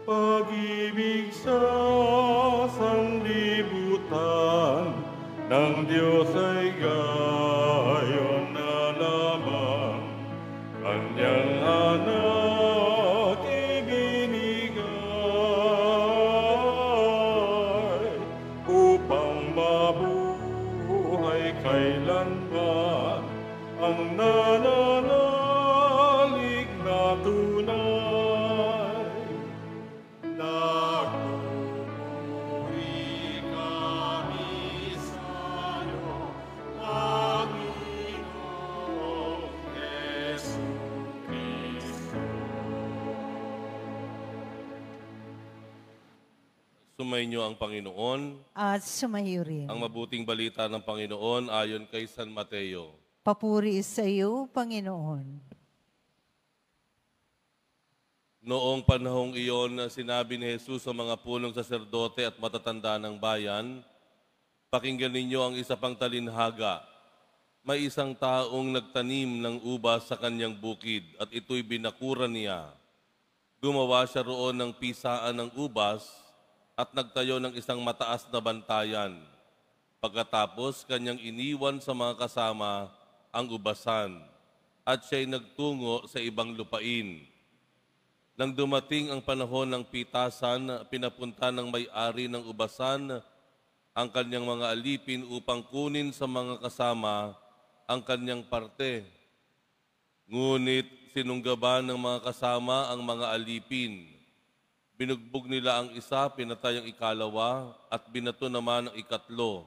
Pag-ibig sa sanlibutan ng Diyos ay gayon na lamang Kanyang anak ibinigay upang mabuhay kailanman ang nananalig na tunay. Nagpupuri kami sa'yo, Panginoong Jesucristo. Sumainyo ang Panginoon. At sumayo rin. Ang mabuting balita ng Panginoon ayon kay San Mateo. Papuri sa iyo, Panginoon. Noong panahong iyon, sinabi ni Jesus sa mga punong saserdote at matatanda ng bayan, "Pakinggan ninyo ang isa pang talinhaga. May isang taong nagtanim ng ubas sa kanyang bukid at ito'y binakuran niya. Gumawa siya roon ng pisaan ng ubas at nagtayo ng isang mataas na bantayan. Pagkatapos, kanyang iniwan sa mga kasama ang ubasan at siya'y nagtungo sa ibang lupain. Nang dumating ang panahon ng pitasan, pinapunta ng may-ari ng ubasan ang kanyang mga alipin upang kunin sa mga kasama ang kanyang parte. Ngunit sinunggaban ng mga kasama ang mga alipin. Binugbog nila ang isa, pinatay ang ikalawa, at binato naman ang ikatlo.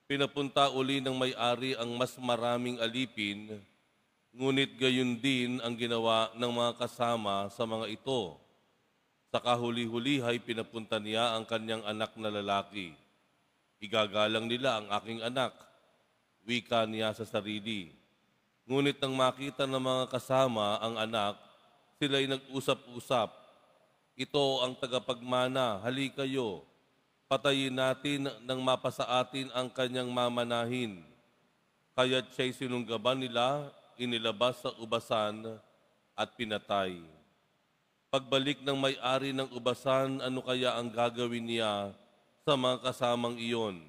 Pinapunta uli ng may-ari ang mas maraming alipin, ngunit gayon din ang ginawa ng mga kasama sa mga ito. Sa kahuli-hulihay, pinapunta niya ang kanyang anak na lalaki. Igagalang nila ang aking anak, wika niya sa sarili. Ngunit nang makita ng mga kasama ang anak, sila'y nag-usap-usap. Ito ang tagapagmana, hali kayo, patayin natin nang mapasa atin ang kanyang mamanahin. Kaya't siya'y sinunggaban nila, inilabas sa ubasan at pinatay. Pagbalik ng may-ari ng ubasan, ano kaya ang gagawin niya sa mga kasamang iyon?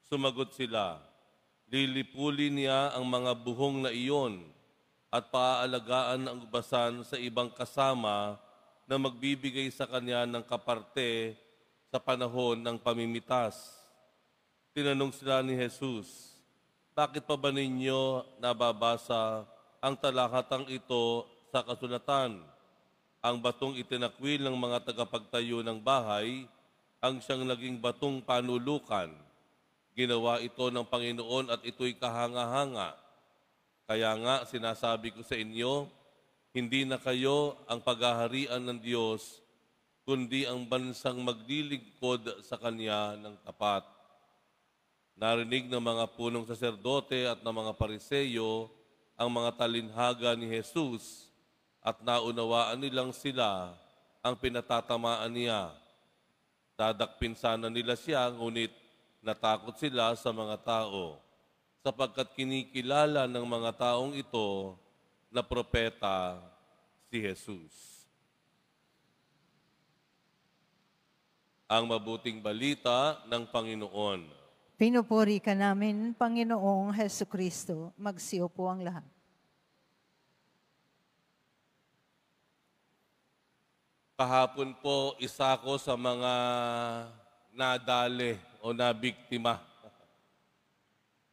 Sumagot sila, lilipulin niya ang mga buhong na iyon at paaalagaan ang ubasan sa ibang kasama na magbibigay sa kanya ng kaparte sa panahon ng pamimitas. Tinanong sila ni Jesus, bakit pa ba ninyo nababasa ang talakatang ito sa kasulatan? Ang batong itinakwil ng mga tagapagtayo ng bahay, ang siyang naging batong panulukan. Ginawa ito ng Panginoon at ito'y kahanga-hanga. Kaya nga sinasabi ko sa inyo, hindi na kayo ang paghaharian ng Diyos, kundi ang bansang maglilingkod sa Kanya ng tapat. Narinig ng mga punong saserdote at ng mga pariseyo ang mga talinhaga ni Jesus at naunawaan nilang sila ang pinatatamaan niya. Dadakpin sana nila siya, ngunit natakot sila sa mga tao, sapagkat kinikilala ng mga taong ito na propeta si Jesus. Ang mabuting balita ng Panginoon. Pinupuri ka namin, Panginoong Jesucristo. Magsiyo po ang lahat. Kahapon po, isa ko sa mga nadali o nabiktima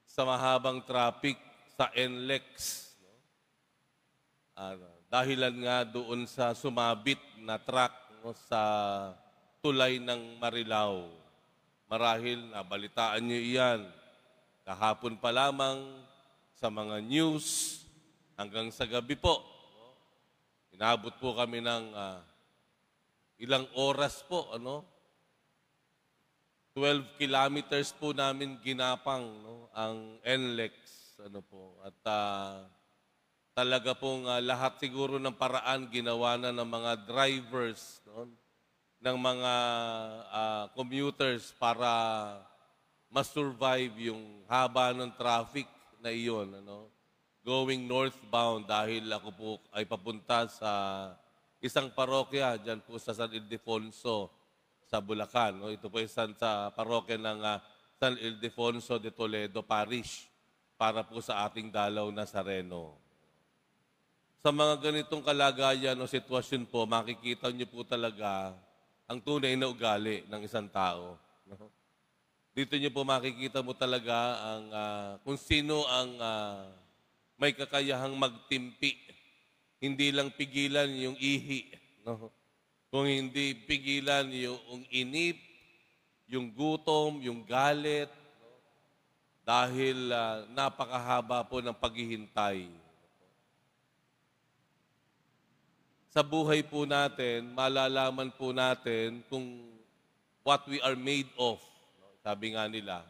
sa mahabang traffic sa NLEX. Dahilan nga doon sa sumabit na truck sa tulay ng Marilao. Marahil nabalitaan niyo iyan. Kahapon pa lamang sa mga news hanggang sa gabi po. Inabot po kami ng ilang oras po, 12 kilometers po namin ginapang ang NLEX. At talaga pong lahat siguro ng paraan ginawa na ng mga drivers, ng mga commuters para ma-survive yung haba ng traffic na iyon. Going northbound dahil ako po ay papunta sa isang parokya dyan po sa San Ildefonso sa Bulacan. No? Ito po sa parokya ng San Ildefonso de Toledo Parish para po sa ating dalaw Nazareno. Sa mga ganitong kalagayan o sitwasyon po, makikita niyo po talaga ang tunay na ugali ng isang tao. No? Dito niyo po makikita mo talaga ang kung sino ang may kakayahang magtimpi. Hindi lang pigilan yung ihi. No? Kung hindi pigilan yung inip, yung gutom, yung galit, no? Dahil napakahaba po ng paghihintay. Sa buhay po natin, malalaman po natin kung what we are made of. Sabi nga nila,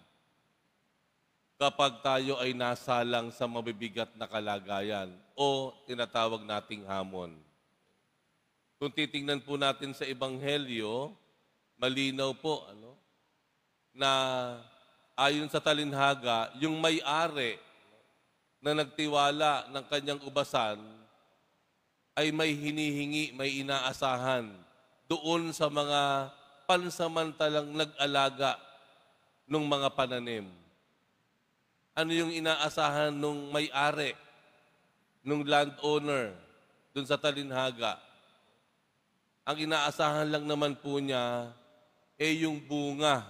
kapag tayo ay nasalang sa mabibigat na kalagayan o tinatawag nating hamon. Kung titingnan po natin sa Ebanghelyo, malinaw po na ayon sa talinhaga, yung may-ari na nagtiwala ng kanyang ubasan ay may hinihingi, may inaasahan doon sa mga pansamantalang nag-alaga ng mga pananim. Ano yung inaasahan nung may-ari, nung landowner, dun sa talinhaga? Ang inaasahan lang naman po niya yung bunga.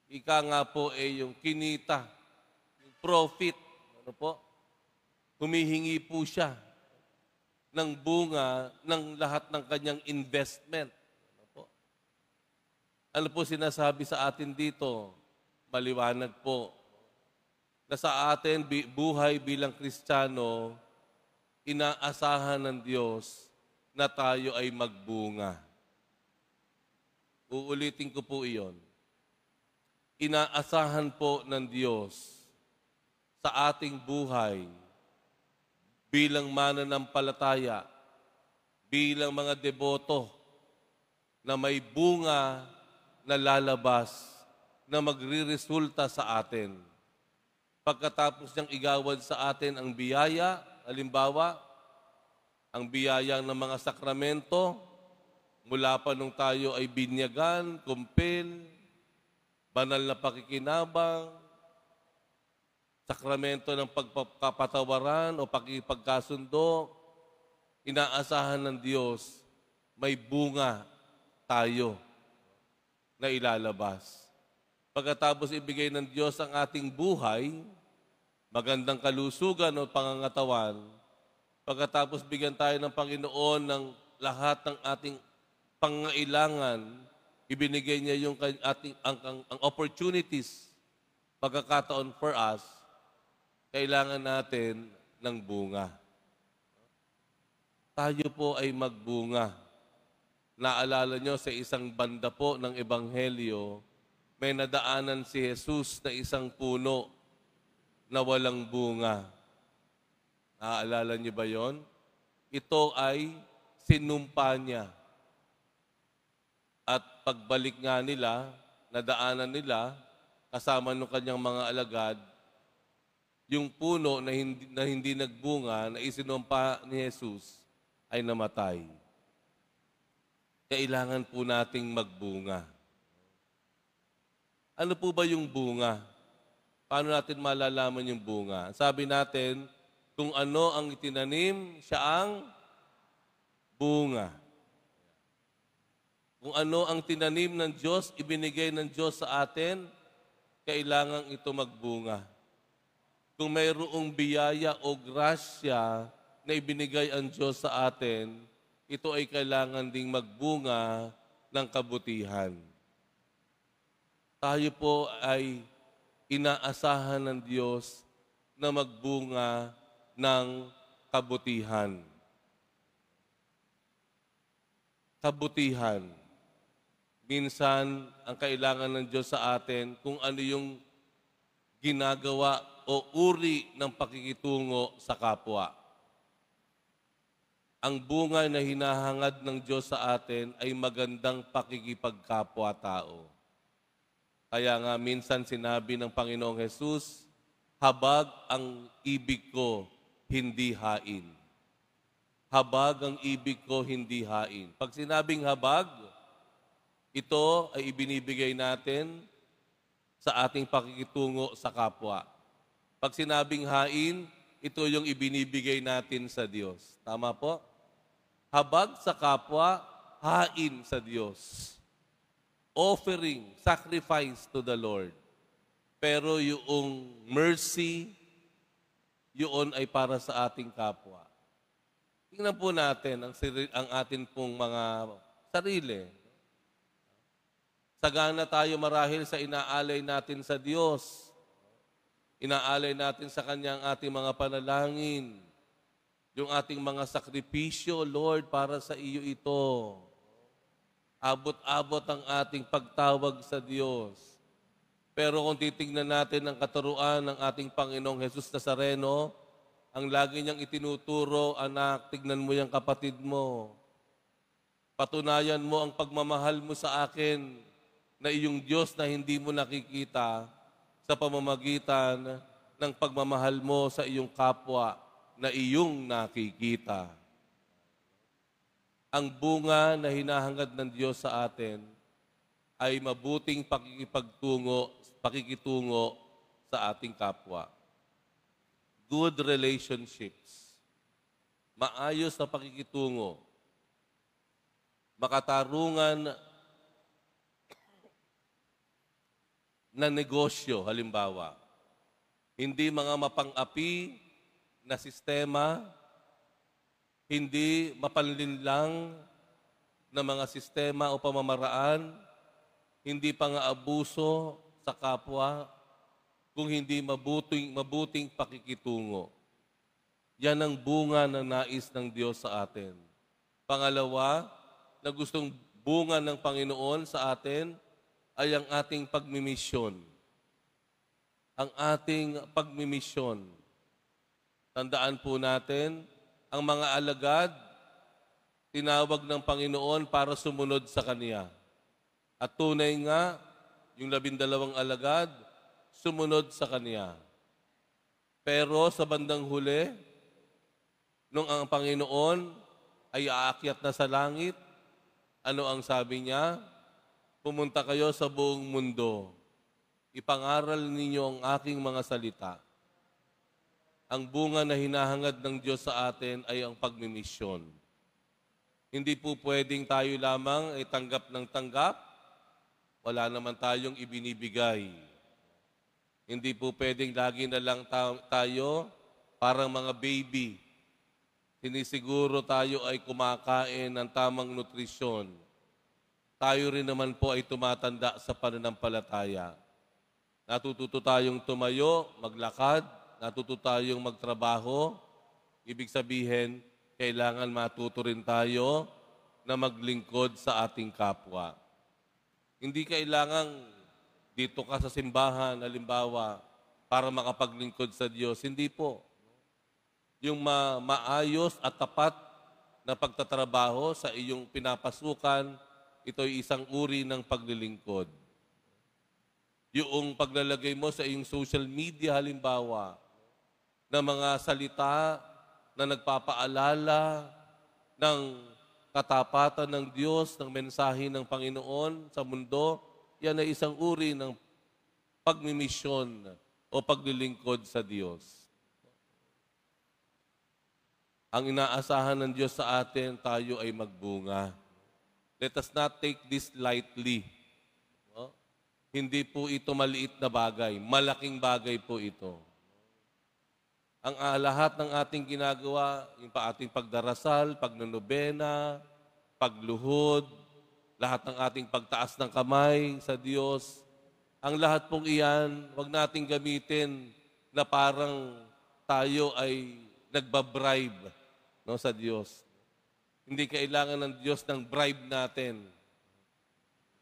Ika nga po yung kinita, yung profit. Ano po? Humihingi po siya ng bunga ng lahat ng kanyang investment. Ano po sinasabi sa atin dito? Maliwanag po na sa atin, buhay bilang Kristiyano, inaasahan ng Diyos na tayo ay magbunga. Uulitin ko po iyon. Inaasahan po ng Diyos sa ating buhay bilang mananampalataya, bilang mga deboto na may bunga na lalabas na magriresulta sa atin. Pagkatapos niyang igawad sa atin ang biyaya, halimbawa, ang biyaya ng mga sakramento, mula pa nung tayo ay binyagan, kumpil, banal na pakikinabang, sakramento ng pagkapatawaran o pakipagkasundo, inaasahan ng Diyos, may bunga tayo na ilalabas. Pagkatapos ibigay ng Diyos ang ating buhay, magandang kalusugan o pangangatawan, pagkatapos bigyan tayo ng Panginoon ng lahat ng ating pangailangan, ibinigay niya yung ang opportunities, pagkakataon for us, kailangan natin ng bunga. Tayo po ay magbunga. Naalala nyo sa isang banda po ng Ebanghelyo, may nadaanan si Jesus na isang puno na walang bunga. Naalala nyo ba yon? Ito ay sinumpa niya. At pagbalik nga nila, nadaanan nila, kasama ng kanyang mga alagad, yung puno na hindi nagbunga, na isinumpa ni Jesus, ay namatay. Kailangan po nating magbunga. Ano po ba yung bunga? Paano natin malalaman yung bunga? Sabi natin, kung ano ang itinanim, siya ang bunga. Kung ano ang tinanim ng Diyos, ibinigay ng Diyos sa atin, kailangan ito magbunga. Kung mayroong biyaya o grasya na ibinigay ang Diyos sa atin, ito ay kailangan ding magbunga ng kabutihan. Tayo po ay inaasahan ng Diyos na magbunga ng kabutihan. Kabutihan. Minsan, ang kailangan ng Diyos sa atin, kung ano yung ginagawa o uri ng pakikitungo sa kapwa. Ang bunga na hinahangad ng Diyos sa atin ay magandang pakikipagkapwa-tao. Kaya nga minsan sinabi ng Panginoong Jesus, habag ang ibig ko, hindi hain. habag ang ibig ko, hindi hain. Pag sinabing habag, ito ay ibinibigay natin sa ating pakikitungo sa kapwa. Pag sinabing hain, ito yung ibinibigay natin sa Diyos. Tama po? Habag sa kapwa, hain sa Diyos. Offering, sacrifice to the Lord. Pero yung mercy, yun ay para sa ating kapwa. Tingnan po natin ang atin pong mga sarili. Sagana tayo marahil sa inaalay natin sa Diyos. Inaalay natin sa Kanya ang ating mga panalangin. Yung ating mga sakripisyo, Lord, para sa iyo ito. Abot-abot ang ating pagtawag sa Diyos. Pero kung titignan natin ang katuruan ng ating Panginoong Jesus Nazareno, ang lagi niyang itinuturo, anak, tignan mo yung kapatid mo. Patunayan mo ang pagmamahal mo sa akin na iyong Diyos na hindi mo nakikita sa pamamagitan ng pagmamahal mo sa iyong kapwa na iyong nakikita. Ang bunga na hinahangad ng Diyos sa atin ay mabuting pakikitungo sa ating kapwa. Good relationships. Maayos na pakikitungo. Makatarungan na negosyo, halimbawa. Hindi mga mapang-api na sistema, hindi mapanlinlang na mga sistema o pamamaraan, hindi pang-aabuso sa kapwa, kung hindi mabuting pakikitungo. Yan ang bunga na nais ng Diyos sa atin. Pangalawa, na gustong bunga ng Panginoon sa atin ay ang ating pagmimisyon. Ang ating pagmimisyon. Tandaan po natin, ang mga alagad, tinawag ng Panginoon para sumunod sa Kanya. At tunay nga, yung 12 alagad, sumunod sa Kanya. Pero sa bandang huli, nung ang Panginoon ay aakyat na sa langit, ano ang sabi niya? Pumunta kayo sa buong mundo. Ipangaral ninyo ang aking mga salita. Ang bunga na hinahangad ng Diyos sa atin ay ang pagmimisyon. Hindi po pwedeng tayo lamang ay tanggap ng tanggap. Wala naman tayong ibinibigay. Hindi po pwedeng lagi na lang tayo parang mga baby. Sinisiguro tayo ay kumakain ng tamang nutrisyon. Tayo rin naman po ay tumatanda sa pananampalataya. Natututo tayong tumayo, maglakad, natututo tayong magtrabaho. Ibig sabihin, kailangan matuto rin tayo na maglingkod sa ating kapwa. Hindi kailangang dito ka sa simbahan, halimbawa, para makapaglingkod sa Diyos. Hindi po. Yung maayos at tapat na pagtatrabaho sa iyong pinapasukan, ito ay isang uri ng paglilingkod. Yung paglalagay mo sa iyong social media, halimbawa, na mga salita na nagpapaalala ng katapatan ng Diyos, ng mensahe ng Panginoon sa mundo, yan ay isang uri ng pagmimisyon o paglilingkod sa Diyos. Ang inaasahan ng Diyos sa atin, tayo ay magbunga. Let us not take this lightly. No? Hindi po ito maliit na bagay. Malaking bagay po ito. Ang lahat ng ating ginagawa, yung ating pagdarasal, pagnonobena, pagluhod, lahat ng ating pagtaas ng kamay sa Diyos, ang lahat pong iyan, wag nating gamitin na parang tayo ay nagbabribe, no, sa Diyos. Hindi kailangan ng Diyos ng bribe natin.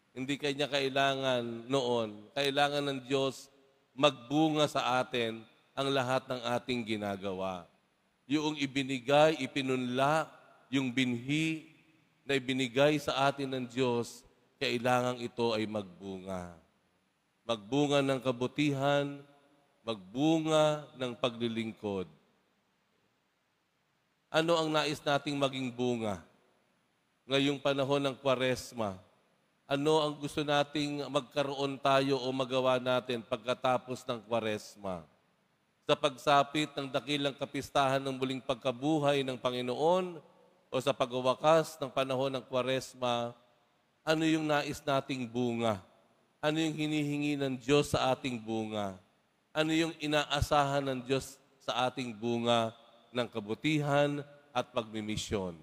Hindi kanya kailangan noon. Kailangan ng Diyos magbunga sa atin ang lahat ng ating ginagawa. Yung ibinigay, ipinunla, yung binhi na ibinigay sa atin ng Diyos, kailangan ito ay magbunga. Magbunga ng kabutihan, magbunga ng paglilingkod. Ano ang nais nating maging bunga ngayong panahon ng Kwaresma? Ano ang gusto nating magkaroon tayo o magawa natin pagkatapos ng Kwaresma? Sa pagsapit ng dakilang kapistahan ng muling pagkabuhay ng Panginoon o sa pagwawakas ng panahon ng Kwaresma, ano yung nais nating bunga? Ano yung hinihingi ng Diyos sa ating bunga? Ano yung inaasahan ng Diyos sa ating bunga ng kabutihan at pagmimisyon?